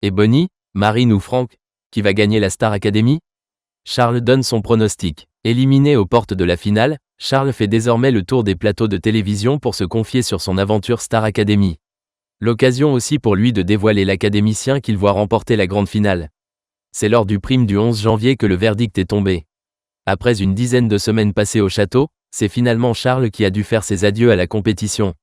Et Bonnie, Marine ou Franck, qui va gagner la Star Academy? Charles donne son pronostic. Éliminé aux portes de la finale, Charles fait désormais le tour des plateaux de télévision pour se confier sur son aventure Star Academy. L'occasion aussi pour lui de dévoiler l'académicien qu'il voit remporter la grande finale. C'est lors du prime du 11 janvier que le verdict est tombé. Après une dizaine de semaines passées au château, c'est finalement Charles qui a dû faire ses adieux à la compétition.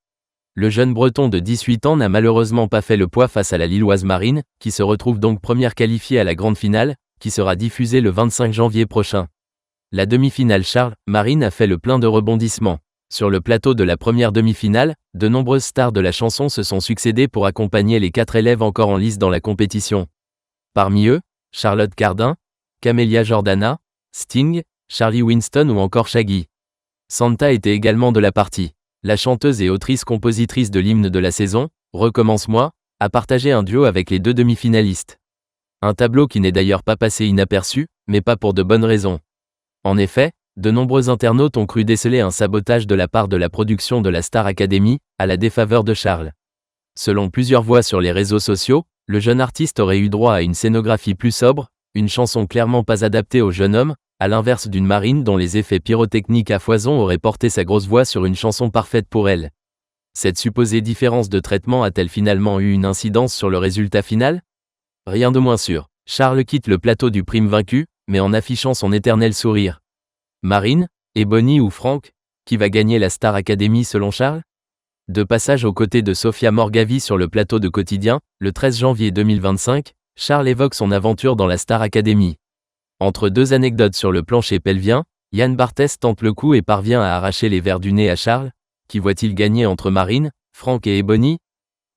Le jeune Breton de 18 ans n'a malheureusement pas fait le poids face à la Lilloise Marine, qui se retrouve donc première qualifiée à la grande finale, qui sera diffusée le 25 janvier prochain. La demi-finale Charles-Marine a fait le plein de rebondissements. Sur le plateau de la première demi-finale, de nombreuses stars de la chanson se sont succédées pour accompagner les 4 élèves encore en lice dans la compétition. Parmi eux, Charlotte Cardin, Camélia Jordana, Sting, Charlie Winston ou encore Shaggy. Santa était également de la partie. La chanteuse et autrice-compositrice de l'hymne de la saison, Recommence-moi, a partagé un duo avec les 2 demi-finalistes. Un tableau qui n'est d'ailleurs pas passé inaperçu, mais pas pour de bonnes raisons. En effet, de nombreux internautes ont cru déceler un sabotage de la part de la production de la Star Academy, à la défaveur de Charles. Selon plusieurs voix sur les réseaux sociaux, le jeune artiste aurait eu droit à une scénographie plus sobre, une chanson clairement pas adaptée au jeune homme, à l'inverse d'une Marine dont les effets pyrotechniques à foison auraient porté sa grosse voix sur une chanson parfaite pour elle. Cette supposée différence de traitement a-t-elle finalement eu une incidence sur le résultat final? Rien de moins sûr. Charles quitte le plateau du prime vaincu, mais en affichant son éternel sourire. Marine, et Bonnie ou Franck, qui va gagner la Star Academy selon Charles? De passage aux côtés de Sophia Morgavi sur le plateau de Quotidien, le 13 janvier 2025, Charles évoque son aventure dans la Star Academy. Entre 2 anecdotes sur le plancher pelvien, Yann Barthès tente le coup et parvient à arracher les verres du nez à Charles. Qui voit-il gagner entre Marine, Franck et Bonnie?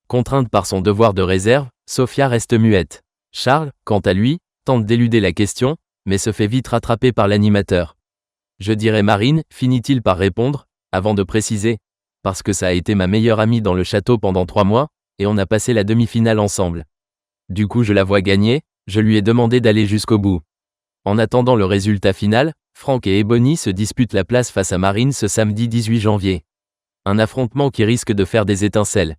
Contrainte par son devoir de réserve, Sophia reste muette. Charles, quant à lui, tente d'éluder la question, mais se fait vite rattraper par l'animateur. Je dirais Marine, finit-il par répondre, avant de préciser. Parce que ça a été ma meilleure amie dans le château pendant 3 mois, et on a passé la demi-finale ensemble. Du coup je la vois gagner, je lui ai demandé d'aller jusqu'au bout. En attendant le résultat final, Franck et Bonnie se disputent la place face à Marine ce samedi 18 janvier. Un affrontement qui risque de faire des étincelles.